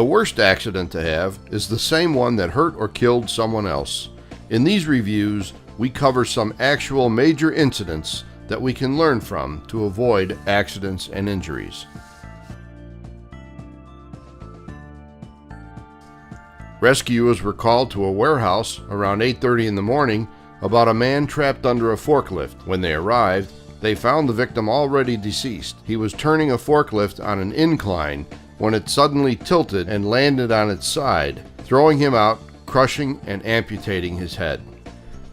The worst accident to have is the same one that hurt or killed someone else. In these reviews, we cover some actual major incidents that we can learn from to avoid accidents and injuries. Rescuers were called to a warehouse around 8:30 in the morning about a man trapped under a forklift. When they arrived, they found the victim already deceased. He was turning a forklift on an incline when it suddenly tilted and landed on its side, throwing him out, crushing and amputating his head.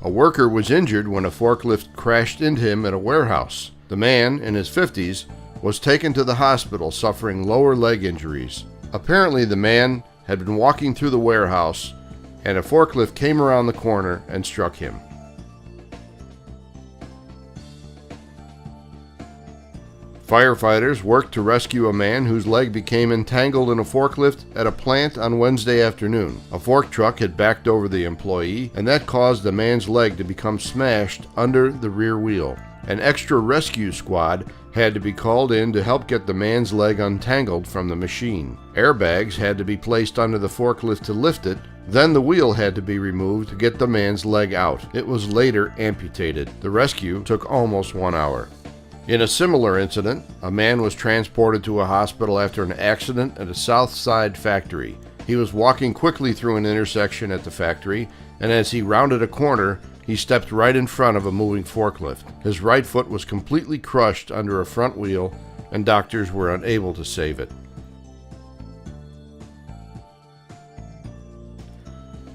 A worker was injured when a forklift crashed into him at a warehouse. The man, in his 50s, was taken to the hospital suffering lower leg injuries. Apparently, the man had been walking through the warehouse and a forklift came around the corner and struck him. Firefighters worked to rescue a man whose leg became entangled in a forklift at a plant on Wednesday afternoon. A fork truck had backed over the employee, and that caused the man's leg to become smashed under the rear wheel. An extra rescue squad had to be called in to help get the man's leg untangled from the machine. Airbags had to be placed under the forklift to lift it, then the wheel had to be removed to get the man's leg out. It was later amputated. The rescue took almost 1 hour. In a similar incident, a man was transported to a hospital after an accident at a South Side factory. He was walking quickly through an intersection at the factory, and as he rounded a corner, he stepped right in front of a moving forklift. His right foot was completely crushed under a front wheel, and doctors were unable to save it.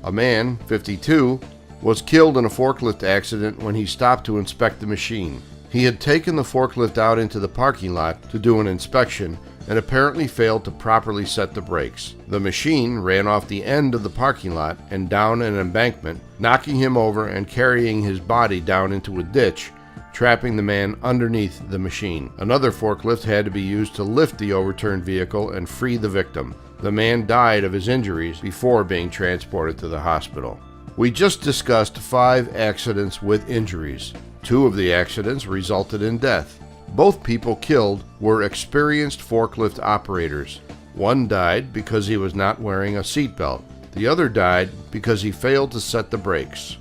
A man, 52, was killed in a forklift accident when he stopped to inspect the machine. He had taken the forklift out into the parking lot to do an inspection and apparently failed to properly set the brakes. The machine ran off the end of the parking lot and down an embankment, knocking him over and carrying his body down into a ditch, trapping the man underneath the machine. Another forklift had to be used to lift the overturned vehicle and free the victim. The man died of his injuries before being transported to the hospital. We just discussed 5 accidents with injuries. 2 of the accidents resulted in death. Both people killed were experienced forklift operators. One died because he was not wearing a seatbelt. The other died because he failed to set the brakes.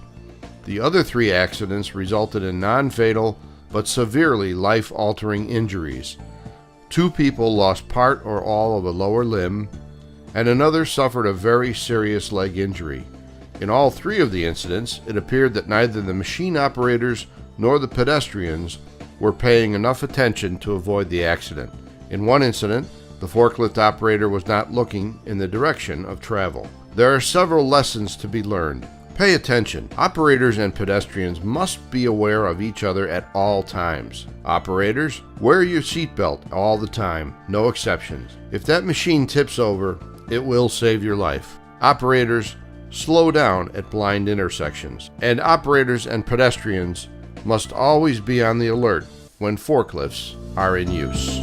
The other 3 accidents resulted in non-fatal but severely life-altering injuries. 2 people lost part or all of a lower limb, and another suffered a very serious leg injury. In all 3 of the incidents, it appeared that neither the machine operators nor the pedestrians were paying enough attention to avoid the accident. In one incident, the forklift operator was not looking in the direction of travel. There are several lessons to be learned. Pay attention. Operators and pedestrians must be aware of each other at all times. Operators, wear your seatbelt all the time, no exceptions. If that machine tips over, it will save your life. Operators, slow down at blind intersections. And operators and pedestrians must always be on the alert when forklifts are in use.